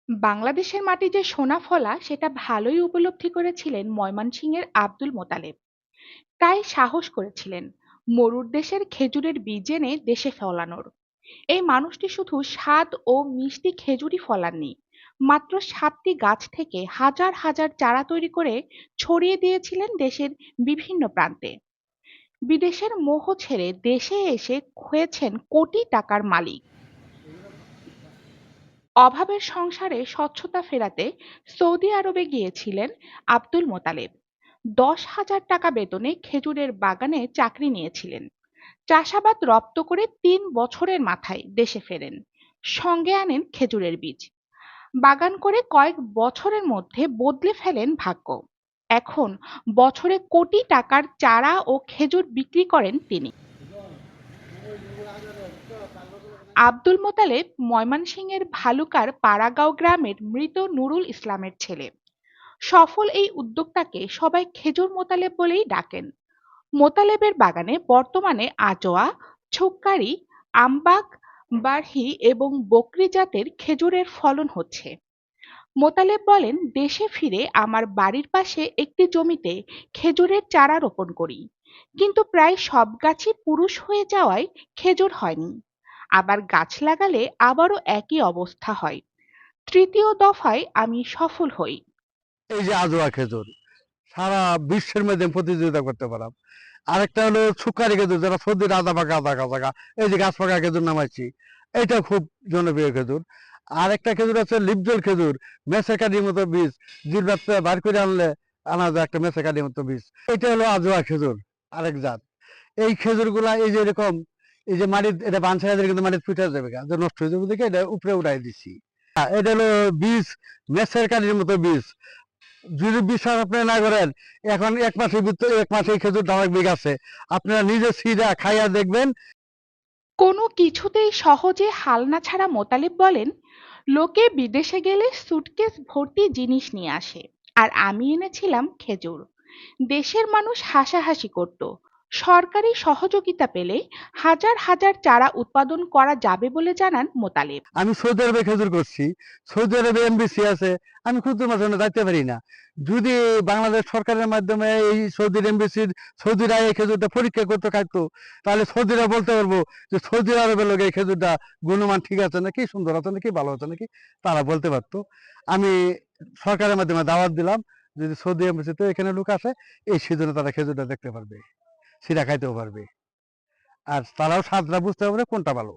বাংলাদেশের মাটি যে সোনা ফলা সেটা ভালোই উপলব্ধি করেছিলেন ময়মনসিংহের আব্দুল মোতালেব। তাই সাহস করেছিলেন মরুর দেশের খেজুরের বীজ এনে দেশে ফলানোর। এই মানুষটি শুধু স্বাদ ও মিষ্টি খেজুরই ফলাননি, মাত্র 7টি গাছ থেকে হাজার হাজার চারা তৈরি করে ছড়িয়ে দিয়েছিলেন দেশের বিভিন্ন প্রান্তে। বিদেশের মোহ ছেড়ে দেশে এসে হয়েছেন কোটি টাকার মালিক। অভাবের সংসারে স্বচ্ছতা ফেরাতে সৌদি আরবে গিয়েছিলেন আব্দুল মোতালেব। 10,000 টাকা বেতনে খেজুরের বাগানে চাকরি নিয়েছিলেন। চাষাবাদ রপ্ত করে 3 বছরের মাথায় দেশে ফেরেন। সঙ্গে আনেন খেজুরের বীজ। বাগান করে কয়েক বছরের মধ্যে বদলে ফেলেন ভাগ্য। এখন বছরে কোটি টাকার চারা ও খেজুর বিক্রি করেন তিনি। আব্দুল মোতালেব ময়মনসিংহের ভালুকার পাড়াগাঁও গ্রামের মৃত নুরুল ইসলামের ছেলে। সফল এই উদ্যোক্তাকে সবাই খেজুর মোতালেব বলেই ডাকেন। মোতালেবের বাগানে বর্তমানে আজোয়া, ছুক্কারি, আমবাগ, বারহি এবং বকরি জাতের খেজুরের ফলন হচ্ছে। মোতালেব বলেন, দেশে ফিরে আমার বাড়ির পাশে একটি জমিতে খেজুরের চারা রোপণ করি, কিন্তু প্রায় সব গাছই পুরুষ হয়ে যাওয়ায় খেজুর হয়নি। আবার গাছ লাগালে আবারও একই অবস্থা হয়। তৃতীয় দফায় আমি সফল হই। এই যে আজোয়া খেজুর সারা বিশ্বের মধ্যে প্রতিযোগিতা করতে পারাম। আরেকটা হলো সুকারি খেজুর, যারা সর্দির আদা পাকা এই যে গাছ পাকা খেজুর নামাইছি, এটা খুব জনপ্রিয় খেজুর। আর একটা খেজুর আছে লিপজল খেজুর, মেসেকাঠির মতো বীজ, জিরবাত বার করে আনলে আনা যায় একটা মেসেকাঠির মতো বীজ। এটা হলো আজোয়া খেজুর, আরেক জাত। এই খেজুর গুলা এই যে এরকম, এই যে মাটির এটা বানসাই কিন্তু মাটির পিঠা যাবে গা, যে নষ্ট হয়ে যাবে দেখে এটা উপরে উঠাই দিছি। এটা হলো বীজ, মেসের কাঠির মতো বীজ। যদি বিশ্বাস আপনি না করেন, এখন 1 মাসের ভিতরে 1 মাসে খেজুর ধারক বিঘ আছে, আপনারা নিজে সিরা খাইয়া দেখবেন। কোনো কিছুতেই সহজে হাল না ছাড়া মোতালেব বলেন, লোকে বিদেশে গেলে সুটকেস ভর্তি জিনিস নিয়ে আসে, আর আমি এনেছিলাম খেজুর। দেশের মানুষ হাসাহাসি করত। সরকারি সহযোগিতা পেলে হাজার হাজার চারা উৎপাদন করা যাবে বলে জানান মোতালেব। আমি সৌদি আরবে খেজুর করছি, সৌদি আরবে এমবিসি আছে, আমি ক্ষুদ্র মাঝে যাইতে পারি না। যদি বাংলাদেশ সরকারের মাধ্যমে এই সৌদির এমবিসির সৌদিরা এই খেজুরটা পরীক্ষা করতে থাকতো, তাহলে সৌদিরা বলতে পারবো যে সৌদি আরবের লোক এই খেজুরটা গুণমান ঠিক আছে নাকি, সুন্দর আছে নাকি, ভালো আছে নাকি, তারা বলতে পারতো। আমি সরকারের মাধ্যমে দাওয়াত দিলাম, যদি সৌদি এমবিসিতে এখানে লোক আসে, এই সিজনে তারা খেজুরটা দেখতে পারবে, সিরা খাইতেও পারবে, আর তারাও স্বাদটা বুঝতে পারবে কোনটা ভালো।